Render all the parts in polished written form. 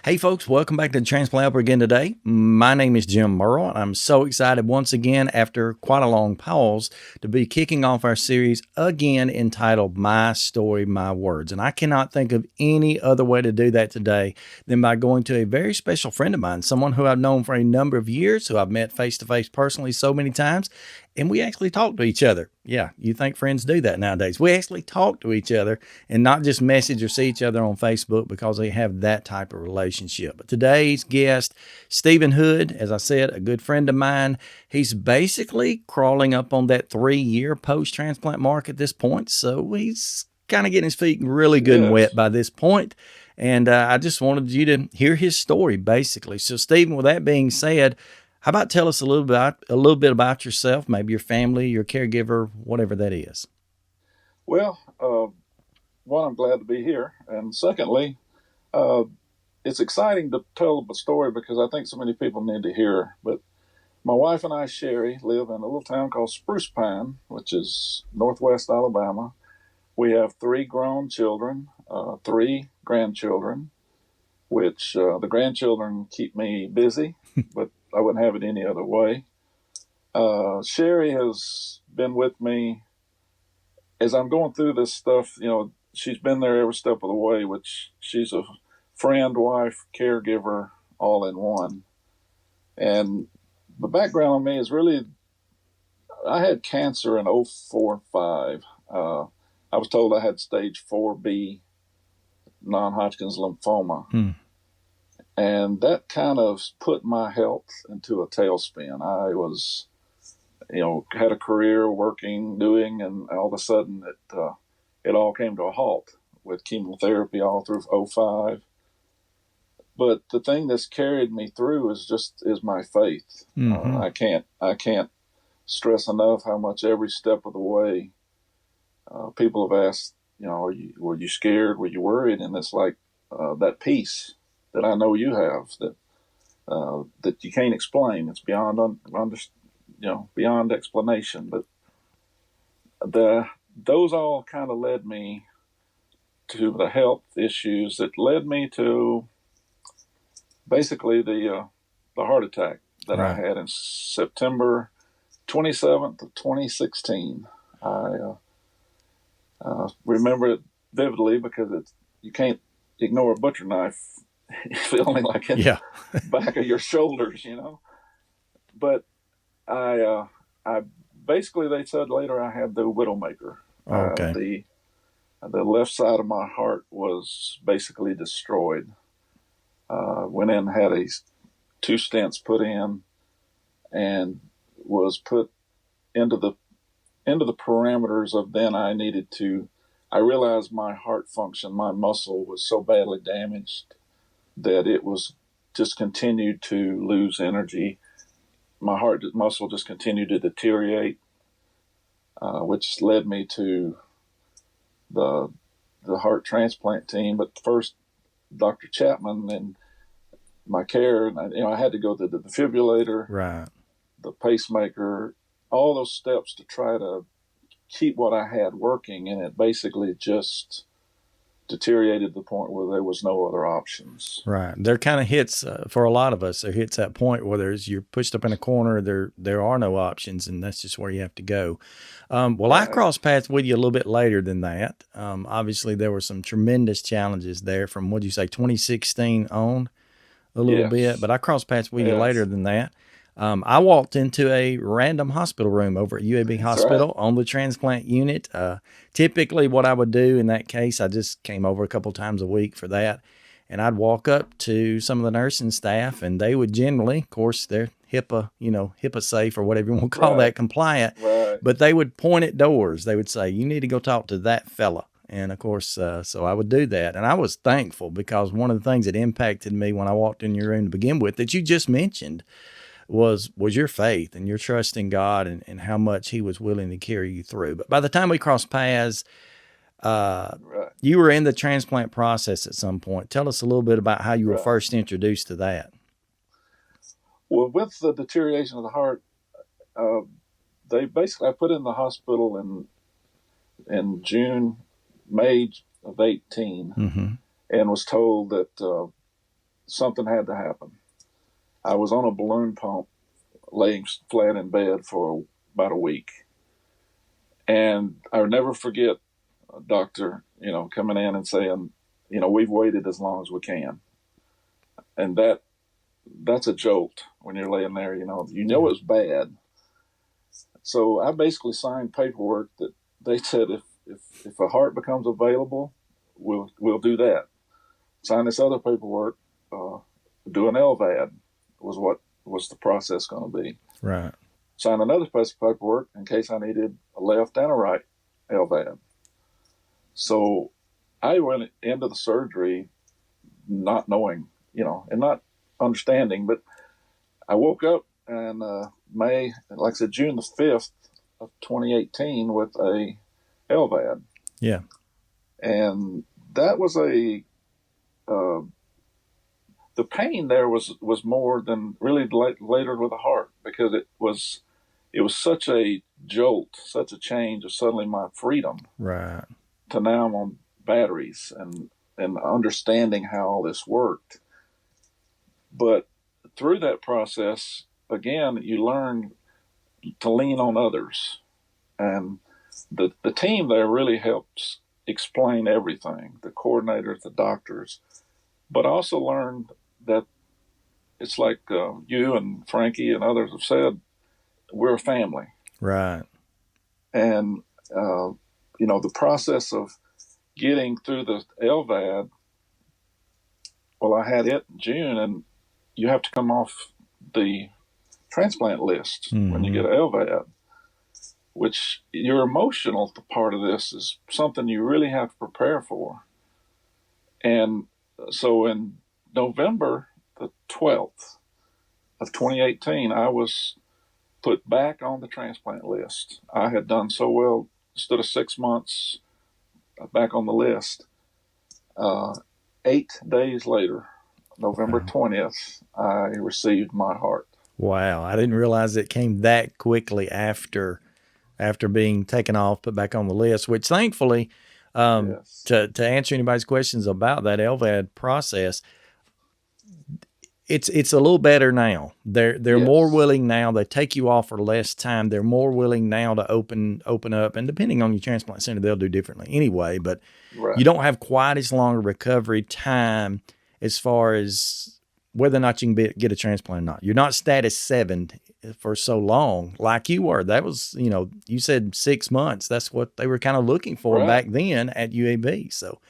Hey, folks, welcome back to the Transplant Helper again today. My name is Jim Merle, and I'm so excited once again, after quite a long pause, to be kicking off our series again entitled My Story, My Words. And I cannot think of any other way to do that today than by going to a very special friend of mine, someone who I've known for a number of years, who I've met face to face personally so many times, and we actually talk to each other. Yeah, you think friends do that nowadays. We actually talk to each other and not just message or see each other on Facebook because they have that type of relationship. But today's guest, Stephen Hood, as I said, a good friend of mine. He's basically crawling up on that 3-year post-transplant mark at this point. So he's kind of getting his feet really good and wet by this point. And I just wanted you to hear his story, basically. So, Stephen, with that being said, how about tell us a little bit about yourself, maybe your family, your caregiver, whatever that is. Well, one, I'm glad to be here, and secondly, uh, it's exciting to tell the story because I think so many people need to hear. But my wife and I, Sherry, live in a little town called Spruce Pine, which is northwest Alabama. We have 3 grown children, 3 grandchildren, which the grandchildren keep me busy, but I wouldn't have it any other way. Sherry has been with me as I'm going through this stuff. She's been there every step of the way, which she's a friend, wife, caregiver, all in one. And the background on me is really, I had cancer in 04-05. I was told I had stage 4B non-Hodgkin's lymphoma. And that kind of put my health into a tailspin. I was, had a career working, doing, and all of a sudden it all came to a halt with chemotherapy all through 05. But the thing that's carried me through is my faith. I can't stress enough how much every step of the way people have asked, were you scared? Were you worried? And it's like that peace that I know you have that you can't explain. It's beyond beyond explanation. But those all kind of led me to the health issues that led me to basically the heart attack that I had in September 27th of 2016. I remember it vividly because you can't ignore a butcher knife feeling like in the back of your shoulders, But I basically, they said later I had the widowmaker. Okay. The left side of my heart was basically destroyed. Went in, had 2 stents put in, and was put into the parameters of then I realized my heart function, my muscle was so badly damaged that it was just continued to lose energy. My heart muscle just continued to deteriorate, which led me to the heart transplant team. But first, Dr. Chapman and my care, and I had to go to the defibrillator, the pacemaker, all those steps to try to keep what I had working, and it basically just deteriorated to the point where there was no other options. Right. There kind of hits for a lot of us. There hits that point where you're pushed up in a corner. There are no options, and that's just where you have to go. I crossed paths with you a little bit later than that. Obviously, there were some tremendous challenges there from 2016 on a little bit, but I crossed paths with you later than that. I walked into a random hospital room over at UAB Hospital on the transplant unit. Typically what I would do in that case, I just came over a couple times a week for that. And I'd walk up to some of the nursing staff, and they would generally, of course, they're HIPAA safe or whatever you want to call that, compliant, but they would point at doors. They would say, you need to go talk to that fella. And of course, so I would do that. And I was thankful because one of the things that impacted me when I walked in your room to begin with that you just mentioned was your faith and your trust in God and how much he was willing to carry you through. But by the time we crossed paths, you were in the transplant process at some point. Tell us a little bit about how you were first introduced to that. Well, with the deterioration of the heart, I put in the hospital in May of 18, and was told that something had to happen. I was on a balloon pump, laying flat in bed for about a week, and I'll never forget a doctor, coming in and saying, we've waited as long as we can, and that's a jolt when you're laying there. It's bad. So I basically signed paperwork that they said if a heart becomes available, we'll do that. Sign this other paperwork. Do an LVAD was what was the process going to be. Right. Sign another piece of paperwork in case I needed a left and a right LVAD. So I went into the surgery not knowing, and not understanding, but I woke up and like I said, June the 5th of 2018 with a LVAD. Yeah. And that was the pain there was more than really later with the heart, because it was such a jolt, such a change of suddenly my freedom. Right. To now I'm on batteries and understanding how all this worked. But through that process, again, you learn to lean on others. And the team there really helps explain everything, the coordinators, the doctors, but I also learned that it's like you and Frankie and others have said, we're a family. Right. And, the process of getting through the LVAD, well, I had it in June, and you have to come off the transplant list when you get an LVAD, which your emotional part of this is something you really have to prepare for. And so in November the 12th of 2018, I was put back on the transplant list. I had done so well, instead of 6 months back on the list. 8 days later, November 20th, I received my heart. Wow. I didn't realize it came that quickly after being taken off, put back on the list, which thankfully, Yes. to answer anybody's questions about that LVAD process, it's a little better now. They're Yes. more willing now. They take you off for less time. They're more willing now to open up, and depending on your transplant center, they'll do differently anyway, but Right. you don't have quite as long a recovery time as far as whether or not you can get a transplant or not. You're not status 7 for so long like you were. That was, you said 6 months. That's what they were kind of looking for Right. back then at UAB. So,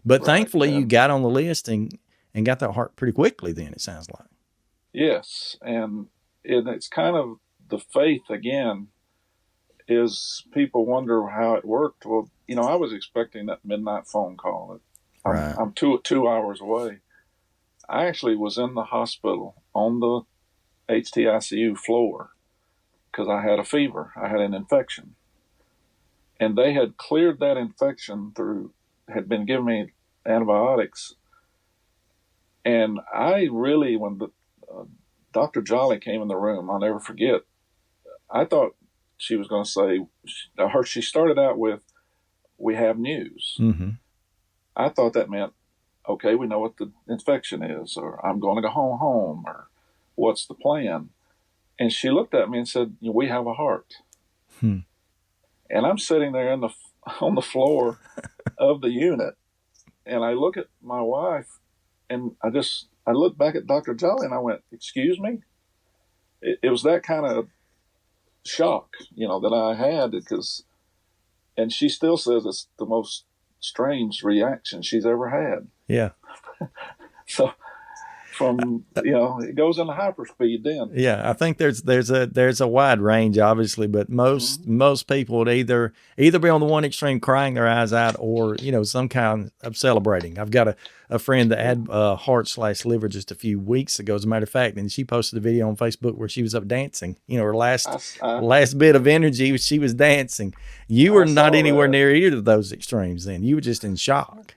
but Right. thankfully you got on the list and got that heart pretty quickly then, it sounds like. Yes. And it's kind of the faith again, is people wonder how it worked. Well, I was expecting that midnight phone call. Right. I'm 2 hours away. I actually was in the hospital on the HTICU floor because I had a fever. I had an infection. And they had cleared that infection had been giving me antibiotics. And I really, when Dr. Jolly came in the room, I'll never forget, I thought she was going to say, she started out with, "We have news." Mm-hmm. I thought that meant, okay, we know what the infection is, or I'm going to go home, or what's the plan? And she looked at me and said, "We have a heart." And I'm sitting there on the floor of the unit, and I look at my wife, and I looked back at Dr. Jolly, and I went, "Excuse me?" It was that kind of shock, that I had, and she still says it's the most strange reaction she's ever had. Yeah. So it goes into hyperspeed then. Yeah, I think there's a wide range, obviously, but most people would either be on the one extreme crying their eyes out, or some kind of celebrating. I've got a friend that had heart/liver just a few weeks ago, as a matter of fact, and she posted a video on Facebook where she was up dancing. Her last bit of energy, she was dancing. You were not anywhere near either of those extremes. Then you were just in shock.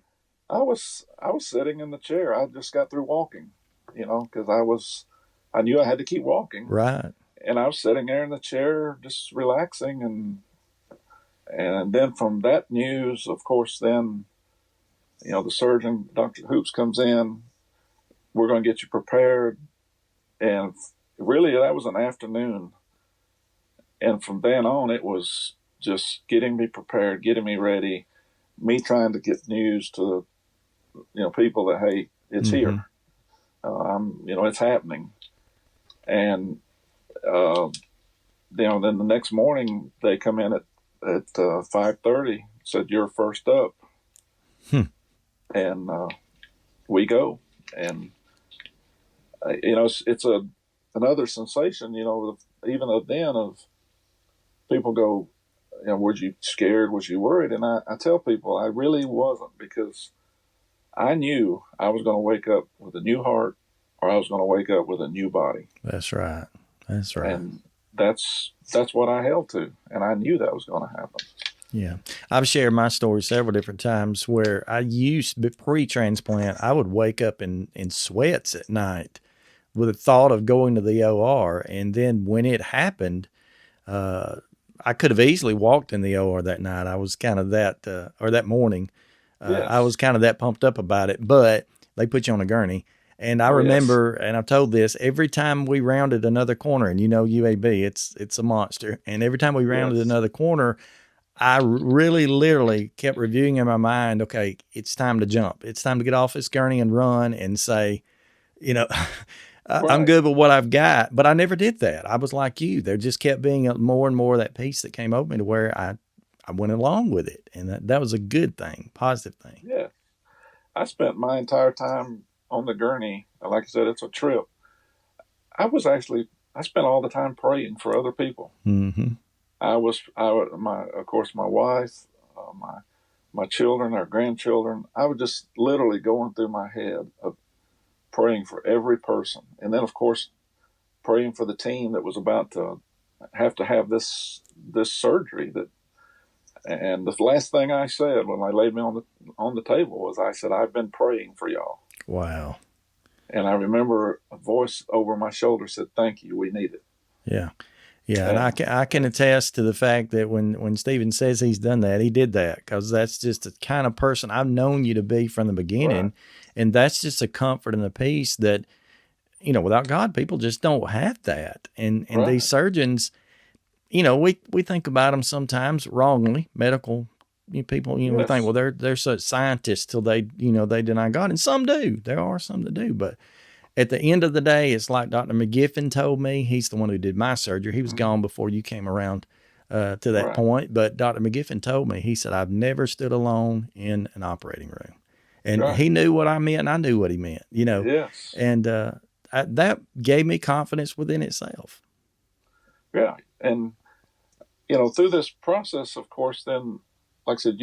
I was sitting in the chair. I just got through walking. Because I knew I had to keep walking. Right. And I was sitting there in the chair, just relaxing. And then from that news, of course, then, the surgeon, Dr. Hoops, comes in, we're going to get you prepared. And really, that was an afternoon. And from then on, it was just getting me prepared, getting me ready, me trying to get news to, people that, hey, it's here. It's happening. And, then the next morning they come in at 5:30, said, you're first up. And we go. And, it's another sensation, even then of people go, was you scared? Was you worried? And I tell people I really wasn't, because I knew I was going to wake up with a new heart, or I was going to wake up with a new body. That's right. That's right. And that's what I held to. And I knew that was going to happen. Yeah. I've shared my story several different times where I used pre-transplant, I would wake up in sweats at night with the thought of going to the OR. And then when it happened, I could have easily walked in the OR that night. I was kind of that, or that morning, Yes. I was kind of that pumped up about it, but they put you on a gurney. And I remember, and I've told this, every time we rounded another corner, and UAB, it's a monster. And every time we rounded another corner, I really literally kept reviewing in my mind, okay, it's time to jump. It's time to get off this gurney and run and say, I'm good with what I've got. But I never did that. I was like you. There just kept being more and more of that peace that came over me to where I went along with it. And that was a good thing, positive thing. Yeah. I spent my entire time on the gurney. Like I said, it's a trip. I spent all the time praying for other people. Mm-hmm. Of course, my wife, my children, our grandchildren, I was just literally going through my head of praying for every person. And then, of course, praying for the team that was about to have this surgery. And the last thing I said when I laid me on the table was, I said, I've been praying for y'all. Wow. And I remember a voice over my shoulder said, thank you, we need it. Yeah. Yeah, and I can attest to the fact that when Stephen says he's done that, he did that, because that's just the kind of person I've known you to be from the beginning. Right. And that's just a comfort and a peace that, without God, people just don't have that. And right. These surgeons, we think about them sometimes wrongly, medical people, yes. We think, well, they're such scientists till they deny God. And some do. There are some that do, but at the end of the day, it's like Dr. McGiffin told me. He's the one who did my surgery. He was gone before you came around to that right. point. But Dr. McGiffin told me, he said, I've never stood alone in an operating room. And right. he knew what I meant, and I knew what he meant, Yes. And that gave me confidence within itself. Yeah. And, through this process, of course, then, like I said,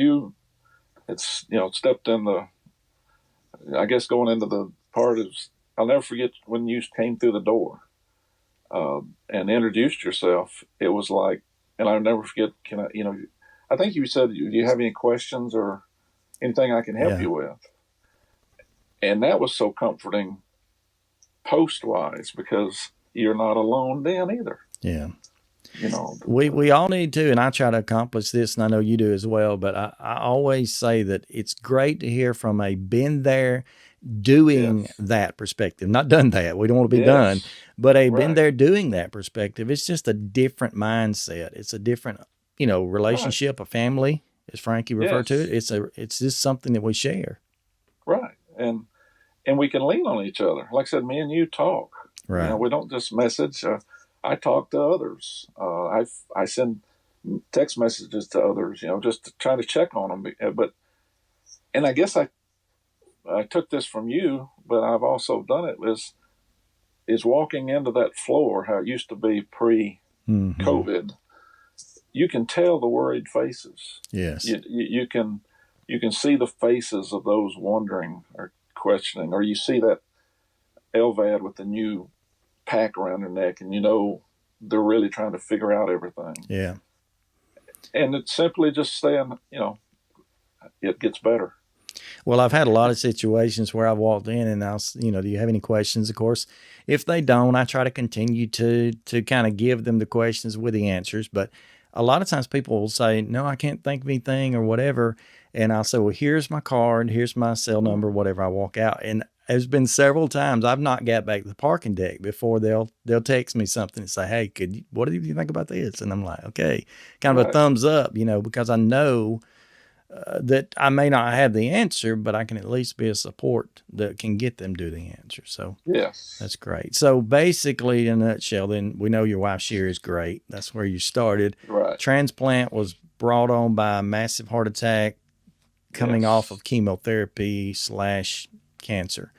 stepped in going into the part of, I'll never forget when you came through the door and introduced yourself. It was like, and I'll never forget, I think you said, do you have any questions or anything I can help you with? And that was so comforting post-wise, because you're not alone then either. Yeah. We all need to, and I try to accomplish this, and I know you do as well, but I always say that it's great to hear from a been there, doing yes. that perspective, not done that. We don't want to be yes. done, but a right. been there doing that perspective. It's just a different mindset. It's a different, relationship, right. a family, as Frankie referred yes. to it. It's just something that we share. Right. And we can lean on each other. Like I said, me and you talk, right. We don't just message. I talk to others. I send text messages to others, just to try to check on them. And I guess I took this from you, but I've also done it, is walking into that floor, how it used to be pre-COVID. Mm-hmm. You can tell the worried faces. Yes. You can see the faces of those wondering or questioning, or you see that LVAD with the new pack around their neck, and they're really trying to figure out everything. Yeah. And it's simply just saying, it gets better. Well, I've had a lot of situations where I've walked in and I'll, do you have any questions? Of course, if they don't, I try to continue to kind of give them the questions with the answers. But a lot of times people will say, no, I can't think of anything or whatever. And I'll say, well, here's my card, here's my cell number, whatever. I walk out. And there's been several times I've not got back to the parking deck before they'll text me something and say, "Hey, what do you think about this?" And I'm like, "Okay," kind of a Right. thumbs up, because I know that I may not have the answer, but I can at least be a support that can get them to the answer. So Yes. that's great. So basically, in a nutshell, then we know your wife Sherry is great. That's where you started. Right. Transplant was brought on by a massive heart attack coming off of Yes. chemotherapy / cancer.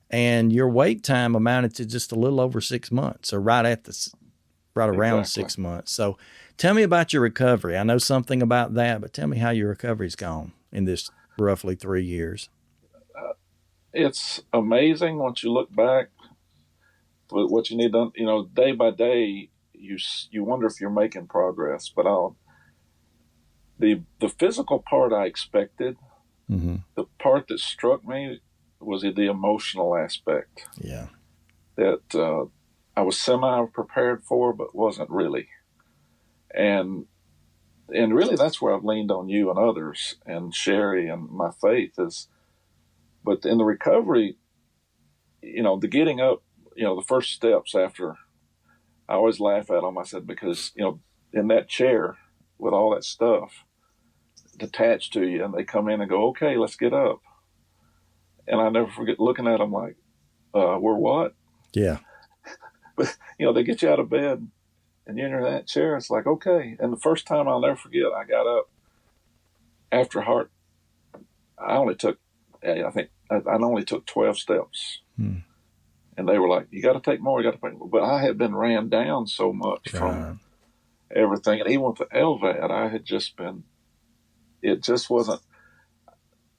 And your wait time amounted to just a little over 6 months, or right around Exactly. 6 months. So tell me about your recovery. I know something about that, but tell me how your recovery's gone in this roughly 3 years. It's amazing once you look back. But what you need to, day by day, you wonder if you're making progress. But the physical part I expected. Mm-hmm. The part that struck me was the emotional aspect. Yeah. That I was semi prepared for, but wasn't really. And really, that's where I've leaned on you and others, and Sherry, and my faith is. But in the recovery, the getting up, the first steps after, I always laugh at them. I said, because, in that chair with all that stuff attached to you, and they come in and go, "Okay, let's get up." And I never forget looking at them like, "We're what?" Yeah. But, they get you out of bed and you're in that chair. It's like, okay. And the first time I'll never forget, I got up after heart. I only took 12 steps. And they were like, "You got to take more. You got to take more." But I had been ran down so much from everything. And even with the LVAD, I had just been, it just wasn't.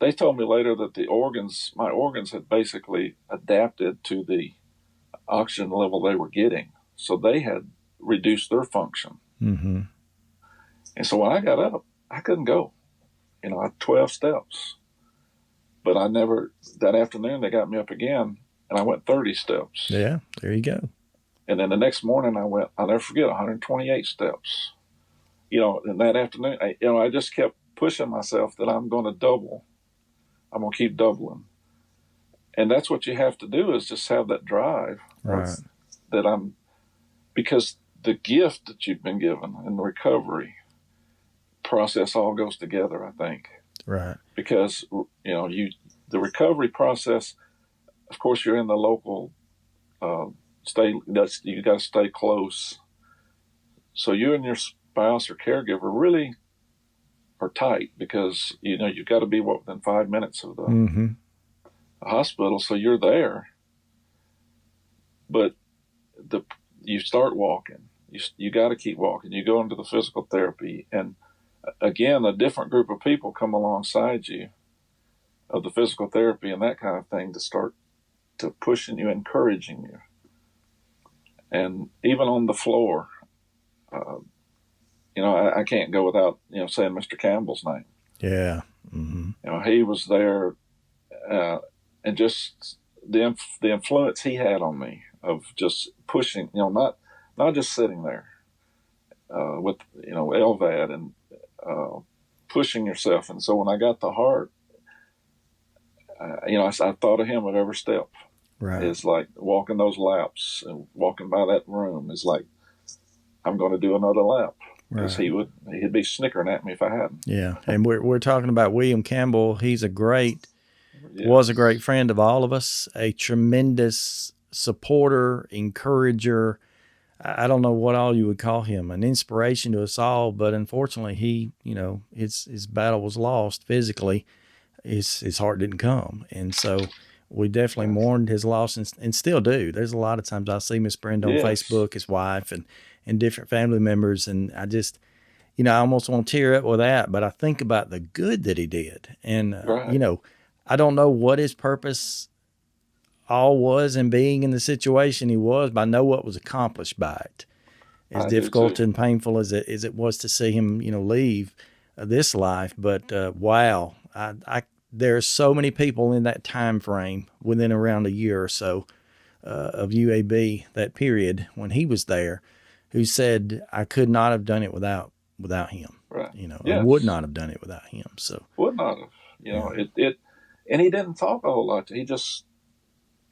They told me later that my organs had basically adapted to the oxygen level they were getting. So they had reduced their function. Mm-hmm. And so when I got up, I couldn't go. I had 12 steps. But that afternoon, they got me up again, and I went 30 steps. Yeah, there you go. And then the next morning, I'll never forget, 128 steps. And that afternoon, I just kept pushing myself that I'm going to double. I'm going to keep doubling. And that's what you have to do, is just have that drive. Right. Because the gift that you've been given in the recovery process all goes together, I think. Right. Because, the recovery process, of course, you're in the local you got to stay close. So you and your spouse or caregiver really are tight, because, you've got to be within 5 minutes of the hospital. So you're there. But you start walking. You got to keep walking. You go into the physical therapy, and again, a different group of people come alongside you of the physical therapy and that kind of thing to start to pushing you, encouraging you. And even on the floor, I can't go without, saying Mr. Campbell's name. Yeah. Mm-hmm. He was there, and just the influence he had on me of just pushing, not just sitting there with, LVAD and pushing yourself. And so when I got the heart, I thought of him at every step. Right. It's like walking those laps and walking by that room is like, I'm going to do another lap. Because he'd be snickering at me if I hadn't. Yeah. And we're talking about William Campbell. He's was a great friend of all of us, a tremendous supporter, encourager. I don't know what all you would call him, an inspiration to us all. But unfortunately, he, his battle was lost physically. His heart didn't come. And so we definitely mourned his loss and still do. There's a lot of times I see Miss Brenda on Facebook, his wife, and different family members. And I just, I almost want to tear up with that, but I think about the good that he did. And, I don't know what his purpose all was in being in the situation he was, but I know what was accomplished by it. As difficult and painful as it was to see him, leave this life. But wow, there are so many people in that time frame within around a year or so of UAB, that period when he was there, who said, "I could not have done it without him." Right. I would not have done it without him. So would not have. And he didn't talk a whole lot. He just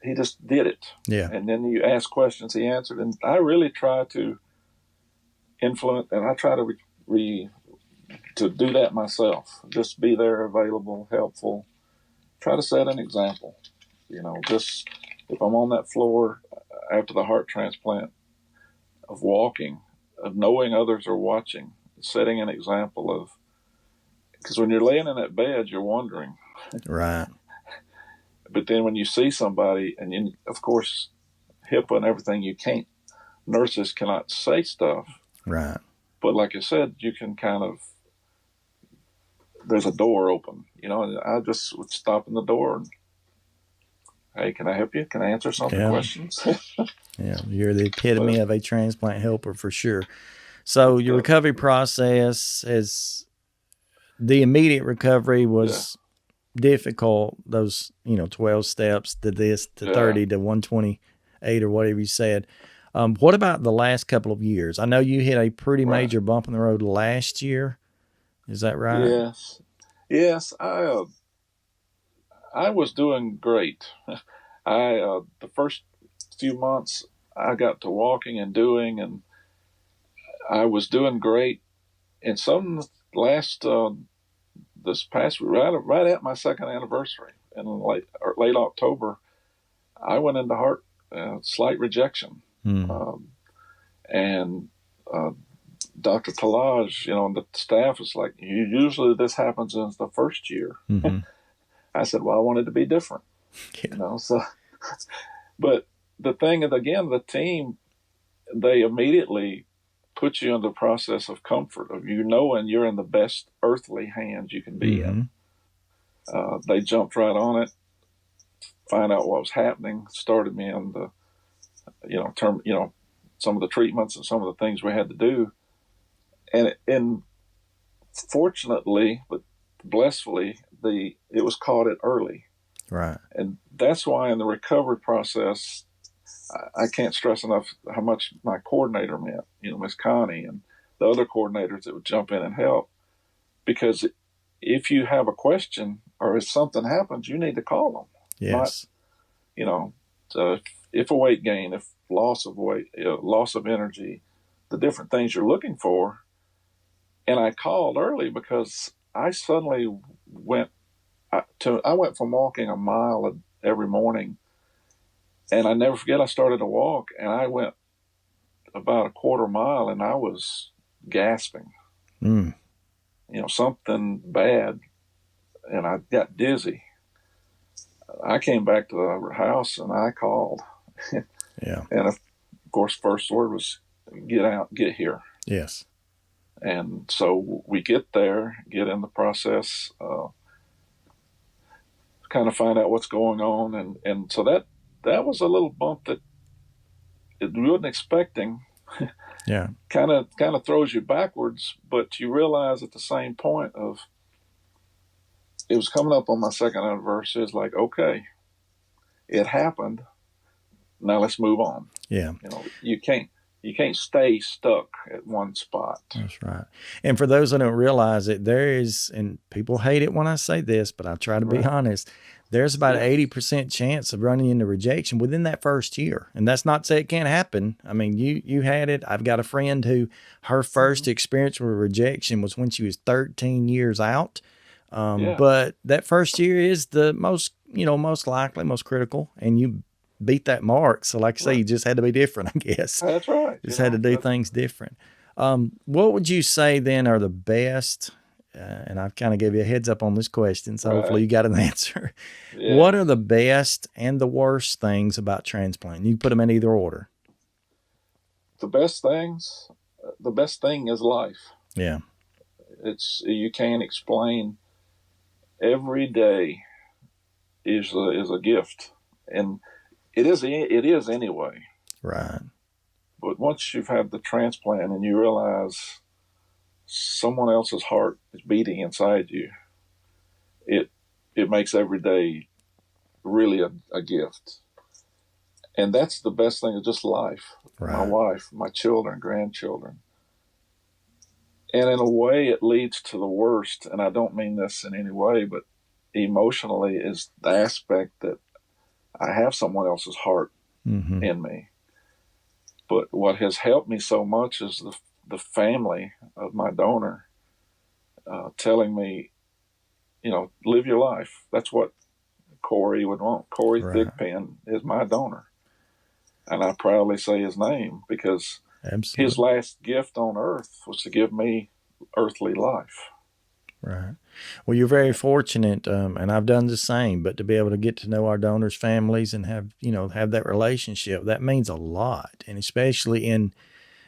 he just did it. Yeah. And then you ask questions, he answered. And I really try to influence, and I try to do that myself. Just be there, available, helpful. Try to set an example. Just if I'm on that floor after the heart transplant, of walking, of knowing others are watching, setting an example of, because when you're laying in that bed, you're wondering. Right. But then when you see somebody, and you, of course, HIPAA and everything, nurses cannot say stuff. Right. But like I said, you can there's a door open, and I just would stop in the door and, hey, can I help you? Can I answer some questions? Yeah, you're the epitome of a transplant helper for sure. So your recovery process the immediate recovery was difficult. Those, 12 steps to this, to 30, to 128 or whatever you said. What about the last couple of years? I know you hit a pretty major bump in the road last year. Is that right? Yes. I was doing great. The first few months I got to walking and doing, and I was doing great. And this past right at my second anniversary in late October, I went into heart slight rejection. And Dr. Talaj, the staff is like, usually this happens in the first year. Mm-hmm. I said, well, I wanted to be different. So, but the thing is, again, the team, they immediately put you in the process of comfort of knowing you're in the best earthly hands you can be in. They jumped right on it, find out what was happening, started me on the, some of the treatments and some of the things we had to do. And fortunately, but blissfully, it was caught it early. Right. And that's why in the recovery process, I can't stress enough how much my coordinator meant, Miss Connie and the other coordinators that would jump in and help. Because if you have a question or if something happens, you need to call them. Yes. So if a weight gain, if loss of weight, loss of energy, the different things you're looking for. And I called early because I suddenly went from walking a mile every morning. And I never forget, I started to walk and I went about a quarter mile and I was gasping. Something bad. And I got dizzy. I came back to the house and I called. Yeah. And of course, first word was, get out, get here. Yes. And so we get there, get in the process, kind of find out what's going on. And so that was a little bump that we wasn't expecting. Yeah. Kind of throws you backwards, but you realize at the same point it was coming up on my second anniversary. It's like, okay, it happened. Now let's move on. Yeah. You can't stay stuck at one spot. That's right. And for those that don't realize it, there is, and people hate it when I say this, but I try to be honest, there's about an 80% chance of running into rejection within that first year. And that's not to say it can't happen. I mean, you had it. I've got a friend who her first experience with rejection was when she was 13 years out. But that first year is the most likely, most critical, and you beat that mark. So like I say, you just had to be different, I guess. That's right. Just had to do things different. What would you say then are the best, and I've kind of gave you a heads up on this question, so hopefully you got an answer. What are the best and the worst things about transplant? You can put them in either order. The best thing is life. Yeah. You can't explain. Every day is a gift, and it is anyway. Right. But once you've had the transplant and you realize someone else's heart is beating inside you, it makes every day really a gift. And that's the best thing, is just life. Right. My wife, my children, grandchildren. And in a way, it leads to the worst. And I don't mean this in any way, but emotionally is the aspect that I have someone else's heart Mm-hmm. in me. But what has helped me so much is the family of my donor telling me, live your life. That's what Corey would want. Corey Right. Thigpen is my donor. And I proudly say his name because his Absolutely. last gift on earth was to give me earthly life. Right. Well, you're very fortunate, and I've done the same. But to be able to get to know our donors' families and have that relationship, that means a lot, and especially in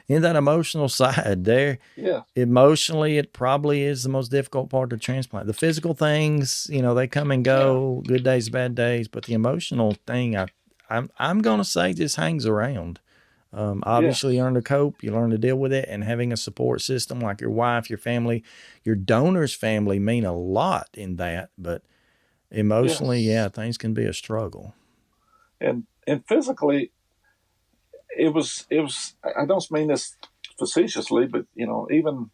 that emotional side. There, Yeah. emotionally, it probably is the most difficult part of transplant. The physical things, they come and Yeah. go, good days, bad days, but the emotional thing, I'm gonna say, just hangs around. Obviously, you Yes. learn to cope, you learn to deal with it, and having a support system like your wife, your family, your donor's family mean a lot in that. But emotionally, yeah, Yes. things can be a struggle. And physically, it was. I don't mean this facetiously, but even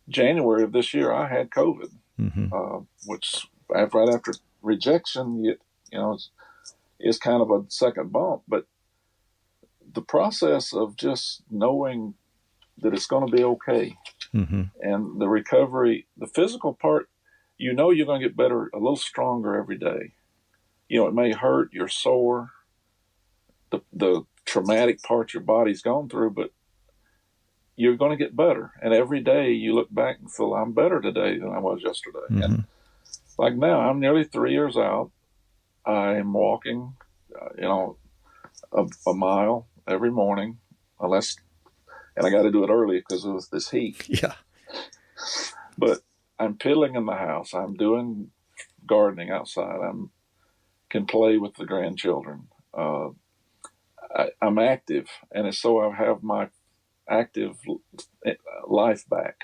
January of this year, I had COVID, Mm-hmm. which right after rejection, is kind of a second bump. But the process of just knowing that it's going to be okay Mm-hmm. and the recovery, the physical part, you're going to get better, a little stronger every day. It may hurt, you're sore, the traumatic part your body's gone through, but you're going to get better. And every day you look back and feel, I'm better today than I was yesterday. And Mm-hmm. like now, I'm nearly 3 years out. I'm walking, a mile every morning, unless, and I got to do it early because of this heat. Yeah. But I'm piddling in the house. I'm doing gardening outside. I can play with the grandchildren. I'm active, and it's so I have my active life back.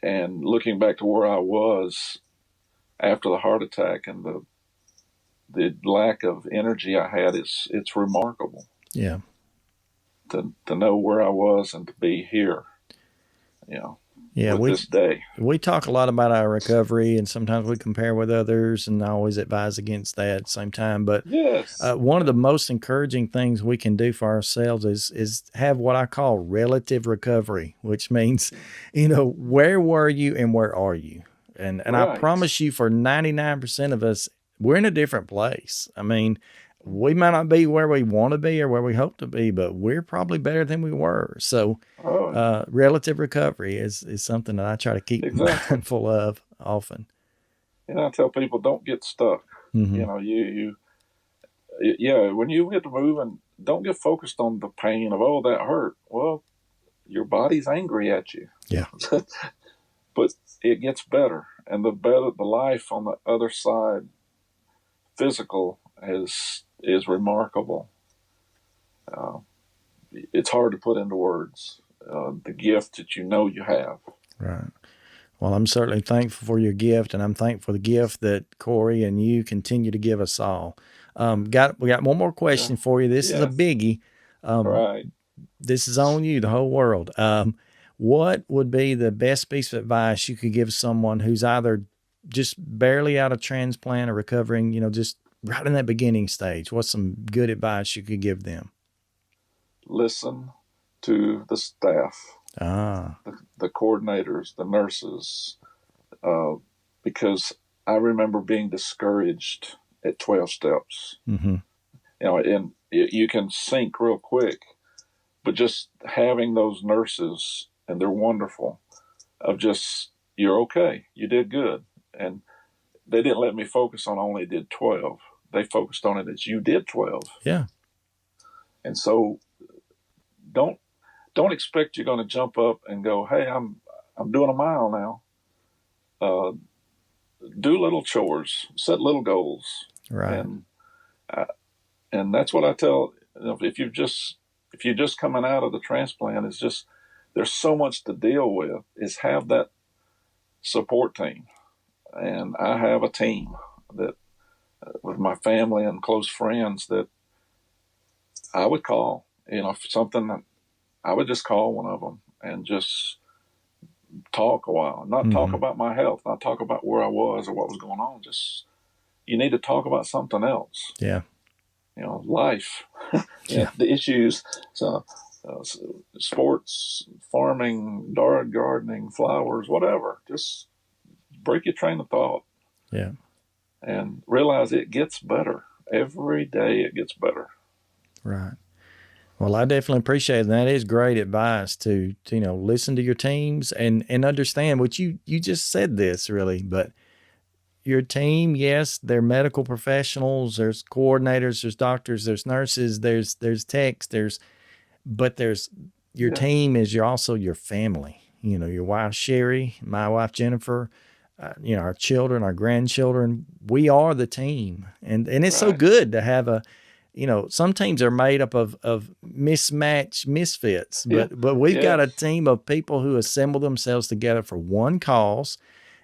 And looking back to where I was after the heart attack and the lack of energy I had, it's remarkable Yeah. to know where I was and to be here, you know, Yeah. with We this day. we talk a lot about our recovery, and sometimes we compare with others, and I always advise against that at the same time. But Yes. one of the most encouraging things we can do for ourselves is have what I call relative recovery, which means, where were you and where are you? And I Right. promise you, for 99% of us, we're in a different place. I mean, we might not be where we want to be or where we hope to be, but we're probably better than we were. So Oh, relative recovery is something that I try to keep exactly. mindful of often. And I tell people, don't get stuck. Hmm. Yeah, when you get to moving, don't get focused on the pain of, oh, that hurt. Well, your body's angry at you. Yeah. But it gets better. And the better the life on the other side, physical, is remarkable. Uh, it's hard to put into words the gift that you have. Right. Well, I'm certainly thankful for your gift, and I'm thankful for the gift that Corey and you continue to give us all. We got one more Yeah. question for you. This is a Yes. biggie. Um, Right. this is on you, the whole world. What would be the best piece of advice you could give someone who's either just barely out of transplant or recovering, just right in that beginning stage? What's some good advice you could give them? Listen to the staff, Ah. the coordinators, the nurses, uh, because I remember being discouraged at 12 steps. Mm-hmm. And you can sink real quick, but just having those nurses, and they're wonderful, of just, you're okay, you did good. And they didn't let me focus on only did 12. They focused on it as you did 12. Yeah. And so don't don't expect you're going to jump up and go, hey, I'm doing a mile now. Uh, do little chores, set little goals, Right. and uh, and that's what I tell. If you're just coming out of the transplant, it's just there's so much to deal with. Is have that support team, and I have a team that with my family and close friends that I would call. If something, I would just call one of them and just talk a while. Not talk Mm-hmm. about my health, not talk about where I was or what was going on. Just you need to talk about something else. Yeah. Life, Yeah. the issues, so, sports, farming, gardening, flowers, whatever. Just break your train of thought. Yeah. And realize it gets better. Every day it gets better. Right. Well, I definitely appreciate it. And that is great advice to listen to your teams and understand what you just said this really, but your team, yes, they're medical professionals, there's coordinators, there's doctors, there's nurses, there's techs, but there's your team is also your family. Your wife Sherry, my wife Jennifer, our children, our grandchildren. We are the team, and it's so good to have some teams are made up of mismatched misfits, but we've got a team of people who assemble themselves together for one cause,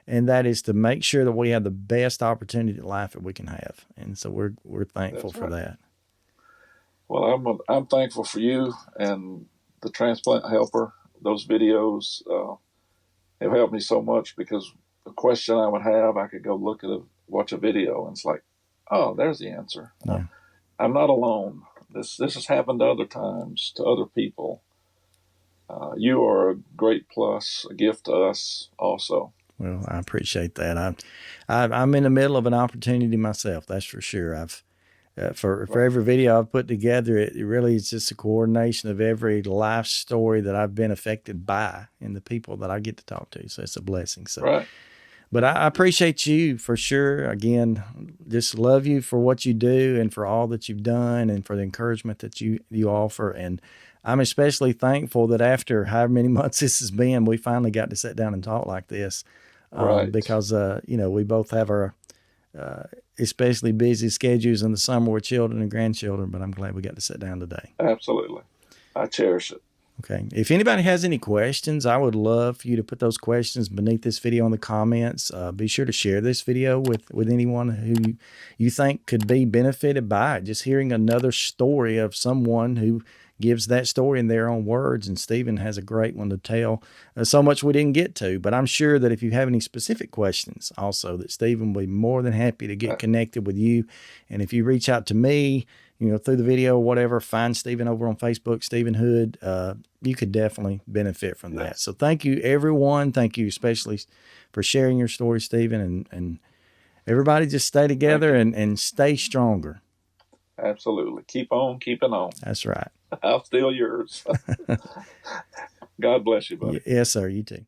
and that is to make sure that we have the best opportunity at life that we can have. And so we're thankful for that. Well, I'm thankful for you and the Transplant Helper. Those videos have helped me so much, because the question I would have, I could go watch a video, and it's like, oh, there's the answer. Yeah. I'm not alone. This has happened other times to other people. You are a great plus, a gift to us also. Well, I appreciate that. I'm in the middle of an opportunity myself. That's for sure. For every video I've put together, it really is just a coordination of every life story that I've been affected by and the people that I get to talk to. So it's a blessing. So, right. But I appreciate you for sure. Again, just love you for what you do and for all that you've done and for the encouragement that you offer. And I'm especially thankful that after however many months this has been, we finally got to sit down and talk like this. Right. Because, we both have our especially busy schedules in the summer with children and grandchildren, but I'm glad we got to sit down today. Absolutely. I cherish it. Okay. If anybody has any questions, I would love for you to put those questions beneath this video in the comments. Be sure to share this video with anyone who you think could be benefited by it. Just hearing another story of someone who gives that story in their own words. And Stephen has a great one to tell. So much we didn't get to, but I'm sure that if you have any specific questions also, that Stephen will be more than happy to get connected with you. And if you reach out to me, through the video or whatever, find Stephen over on Facebook, Stephen Hood. You could definitely benefit from that. So thank you, everyone. Thank you especially for sharing your story, Stephen. And everybody just stay together and stay stronger. Absolutely. Keep on keeping on. That's right. I'll steal yours. God bless you, buddy. Yes, sir. You too.